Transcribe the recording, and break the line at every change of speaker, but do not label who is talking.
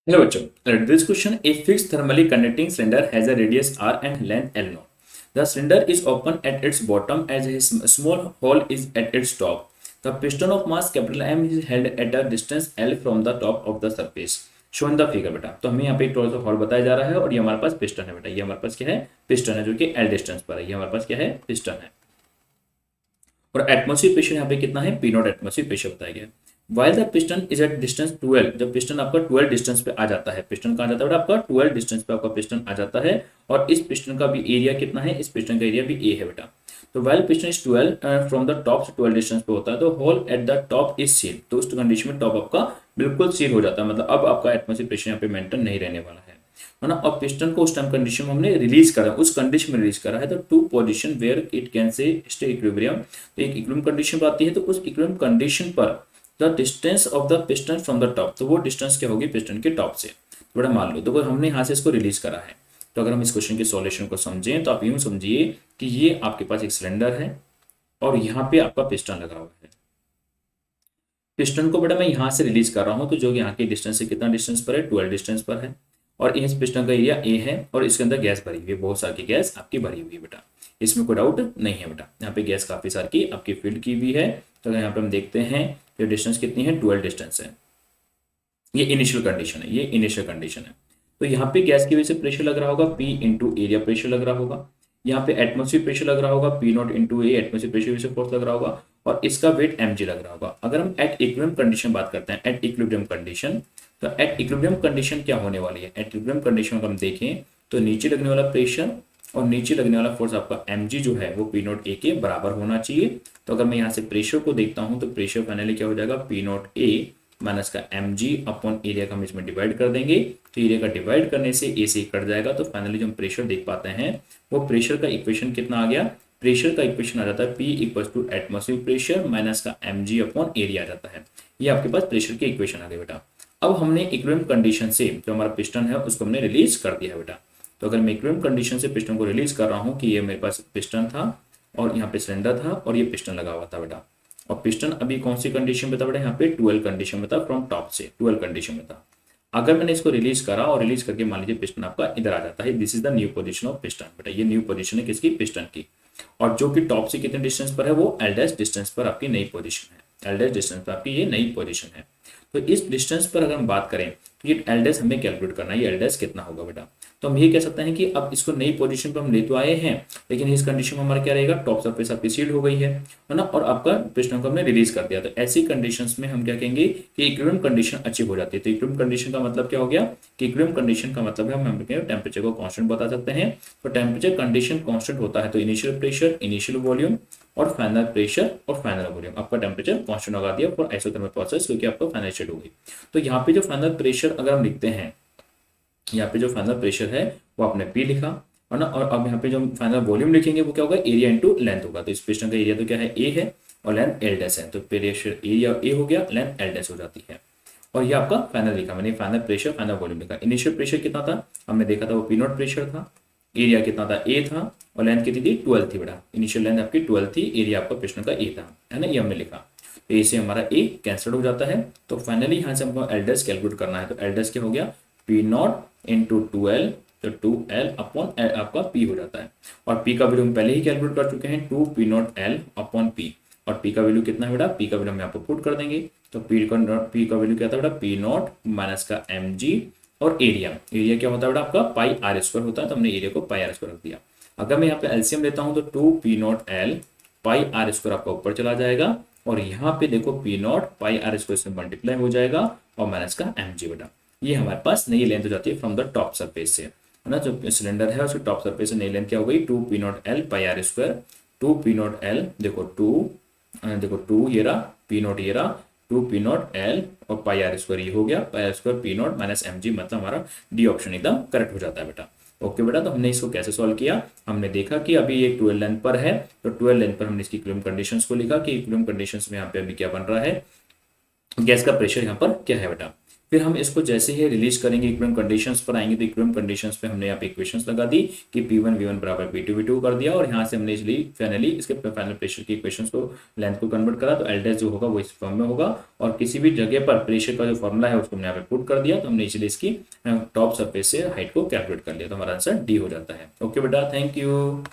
Hello बच्चों, this question a fix thermally conducting cylinder has a radius r and length l0. The cylinder is open at its bottom as a small hole is at its top. The piston of mass capital M is held at a distance L from the top of the surface. Shown in the figure बेटा। तो हमें यहाँ पे एक थोड़ा सा hall बताया जा रहा है और ये हमारे पास पिस्टन है बेटा। ये हमारे पास क्या है? पिस्टन है जो कि L डिस्टेंस पर है। ये हमारे पास क्या है? पिस्टन है। और एटमॉस्फेरिक प्रेशर यहाँ पे कितना है? पी नॉट एटमॉस्फेरिक प्रेशर बताया गया है। While the piston is at distance 12, जब पिस्टन आपका 12 डिस्टेंस पे आ जाता है, पिस्टन कहाँ जाता है बेटा? आपका 12 डिस्टेंस पे आपका पिस्टन आ जाता है। और इस पिस्टन का भी एरिया कितना है? इस पिस्टन का एरिया भी ए है बेटा। तो while piston is 12 from the top से 12 डिस्टेंस पे होता है, तो hole at the top is seal. तो उस कंडीशन में टॉप आपका बिल्कुल सील हो जाता है, मतलब अब आपका एटमॉस्फेरिक प्रेशर यहाँ पे मेंटेन नहीं रहने वाला है ना। और पिस्टन को उस टाइम कंडीशन में हमने रिलीज करा, उस कंडीशन में रिलीज करा है, तो two position where it can से स्टे इक्विलिब्रियम। तो एक इक्विलिब्रियम कंडीशन पर आती है, तो उस इक्विलिब्रियम कंडीशन पर the distance of the piston from the top, तो वो डिस्टेंस क्या होगी पिस्टन के टॉप से। तो बड़ा मान लो, तो हमने यहाँ से इसको रिलीज करा है। तो अगर हम इस क्वेश्चन के सॉल्यूशन को समझें तो आप यूं समझिए कि ये आपके पास एक सिलेंडर है और यहाँ पे आपका पिस्टन लगा हुआ है। पिस्टन को बेटा मैं यहाँ से रिलीज कर रहा हूँ, तो जो यहाँ के डिस्टेंस से कितना डिस्टेंस पर है? 12 डिस्टेंस पर है। और इस पिस्टन का एरिया ए है और इसके अंदर गैस भरी हुई है, बहुत सारी गैस आपकी भरी हुई है बेटा। इसमें कोई डाउट नहीं है बेटा। यहाँ पे गैस काफी सारी की आपकी फिल्ड की हुई है। तो यहाँ पे हम देखते हैं कि डिस्टेंस कितनी है? 12 डिस्टेंस है। ये इनिशियल कंडीशन है, ये इनिशियल कंडीशन है। तो यहाँ पे गैस की वजह से प्रेशर लग रहा होगा P इंटू एरिया प्रेशर लग रहा होगा। यहाँ पे एटमोस्फियर प्रेशर लग रहा होगा P not into A, atmosphere pressure वजह से फोर्स लग रहा होगा। और इसका वेट mg लग रहा होगा। अगर हम एट इक्विलिब्रियम कंडीशन बात करते हैं, एट इक्विलिब्रियम कंडीशन, तो एट इक्विलिब्रियम कंडीशन क्या होने वाली है? एट इक्विलिब्रियम कंडीशन अगर हम देखें तो नीचे लगने वाला प्रेशर और नीचे लगने वाला फोर्स आपका mg जो है वो P नॉट ए के बराबर होना चाहिए। तो अगर मैं यहाँ से प्रेशर को देखता हूँ तो प्रेशर फाइनली क्या हो जाएगा? P नॉट ए माइनस का mg अपॉन एरिया का हम इसमें डिवाइड कर देंगे। तो एरिया का डिवाइड करने से ए से कट जाएगा। तो फाइनली जो हम प्रेशर देख पाते हैं वो प्रेशर का इक्वेशन कितना आ गया? प्रेशर का इक्वेशन आ जाता है P equal to atmospheric pressure minus का mg अपॉन एरिया आ जाता है। ये आपके पास प्रेशर के इक्वेशन आ गए बेटा। अब हमने इक्विलिब्रियम कंडीशन से जो हमारा पिस्टन है उसको हमने रिलीज कर दिया है बेटा। तो अगर मैं इक्विलिब्रियम कंडीशन से पिस्टन को रिलीज कर रहा हूँ कि ये मेरे पास पिस्टन था और यहाँ पे सिलेंडर था और ये पिस्टन लगा हुआ था बेटा। और पिस्टन अभी कौन सी कंडीशन में था बेटा? यहाँ पे 12 कंडीशन में था, फ्रॉम टॉप से 12 कंडीशन में था। अगर मैंने इसको रिलीज करा और रिलीज करके मान लीजिए पिस्टन आपका इधर आ जाता है, this is the new position of piston बेटा। ये न्यू पोजीशन है किसकी? पिस्टन की। और जो कि टॉप से कितने डिस्टेंस पर है? वो एल डैश डिस्टेंस पर आपकी नई पोजीशन है। एल डैश डिस्टेंस पर आपकी ये नई पोजीशन है। तो इस डिस्टेंस पर अगर हम बात करें तो ये एल डैश हमें कैलकुलेट करना है, ये एल डैश कितना होगा बेटा। तो हम ये कह सकते हैं कि अब इसको नई पोजीशन पर हम ले तो आए हैं, लेकिन इस कंडीशन में हमारा क्या रहेगा? टॉप सरफेस आपकी सील्ड हो गई है ना, और आपका पिस्टन को हमने रिलीज कर दिया। तो ऐसी कंडीशंस में हम क्या कहेंगे कि इक्विलिब्रियम कंडीशन अचीव हो जाती है। तो इक्विलिब्रियम कंडीशन का मतलब क्या हो गया? कि इक्विलिब्रियम कंडीशन का मतलब है हम टेम्परेचर को कांस्टेंट बता सकते हैं। तो टेम्परेचर कंडीशन कांस्टेंट होता है तो इनिशियल प्रेशर, इनिशियल वॉल्यूम और फाइनल प्रेशर और फाइनल वॉल्यूम आपका टेम्परेचर कांस्टेंट लगा दिया फॉर आइसोथर्मल प्रोसेस, क्योंकि आपका फाइनल स्टेट हो गई। तो यहाँ पे जो फाइनल प्रेशर अगर हम लिखते हैं, यहाँ पे जो फाइनल प्रेशर है वो आपने P लिखा है ना। और अब यहाँ पे जो फाइनल वॉल्यूम लिखेंगे वो क्या होगा? एरिया इंटू लेंथ होगा। तो इस पिस्टन का एरिया तो क्या है? A है और लेंथ L डैश है। तो प्रेशर एरिया A हो गया, लेंथ L डैश हो जाती है। और ये आपका फाइनल लिखा मैंने, फाइनल प्रेशर फाइनल वॉल्यूम लिखा। इनिशियल प्रेशर कितना था हमने देखा था? वो P नॉट प्रेशर था। एरिया कितना था? A था। और लेंथ कितनी थी? 12 थी बेटा। इनिशियल लेंथ आपकी 12 थी, एरिया आपका पिस्टन का A था, है ना। ये हमने लिखा। तो ए से हमारा A कैंसिल हो जाता है। तो फाइनली यहाँ से हमको एल डैश कैलकुलेट करना है। तो एल डैश क्या हो गया? P नॉट इंटू 12, तो 2L अपॉन आपका P हो जाता है। और P का वैल्यू हम पहले ही कैलकुलेट कर चुके हैं, 2 P naught L upon P। और P का वैल्यू कितना है बेटा? P का वैल्यू हम यहाँ पर पुट कर देंगे। तो P का वैल्यू क्या था बेटा? P नॉट माइनस का mg। और एरिया, एरिया क्या होता है बेटा? आपका पाई आर स्क्वायर होता है, तो हमने एरिया को पाई आर स्क्वायर रख दिया। अगर मैं यहाँ पे एलसीएम लेता हूँ तो 2 P naught L pi R square आपका ऊपर चला जाएगा। और यहाँ पे देखो P naught pi R square से मल्टीप्लाई हो जाएगा और माइनस का mg बेटा। ये हमारे पास नई लेंथ हो जाती है फ्रॉम द टॉप सरफेस से, है ना। जो सिलेंडर है उसके टॉप सरफेस से नई लेंथ क्या हो गई? 2 P naught L pi R square. 2 P naught L देखो 2 ये रहा, P नॉट ये रहा, 2 P नॉट L और पाई आर स्क्वायर ये हो गया, pi R square P naught minus mg, मतलब हमारा डी ऑप्शन एकदम करेक्ट हो जाता है बेटा। ओके बेटा, तो हमने इसको कैसे सॉल्व किया? हमने देखा कि अभी ये 12 लेंथ पर है, तो 12 लेंथ पर हमने इसकी इक्विलिब्रियम कंडीशंस को लिखा कि इक्विलिब्रियम कंडीशंस में यहाँ पे अभी क्या बन रहा है? गैस का प्रेशर यहाँ पर क्या है बेटा? फिर हम इसको जैसे ही रिलीज करेंगे, इक्विलिब्रियम कंडीशंस पर आएंगे, तो इक्विलिब्रियम कंडीशंस पे हमने यहाँ पे इक्वेशंस लगा दी कि P1 V1 बराबर P2 V2 कर दिया, और यहाँ से हमने इसलिए फाइनली इसके फाइनल प्रेशर की इक्वेशंस को, लेंथ को कन्वर्ट करा, तो एल डैश जो होगा वो इस फॉर्म में होगा, और किसी भी जगह पर प्रेशर का जो फॉर्मूला है उसको हमने यहाँ पे पुट कर दिया, तो हमने इसलिए इसकी टॉप सरफेस से हाइट को कैलकुलेट कर लिया, तो हमारा आंसर डी हो जाता है। ओके बेटा, थैंक यू।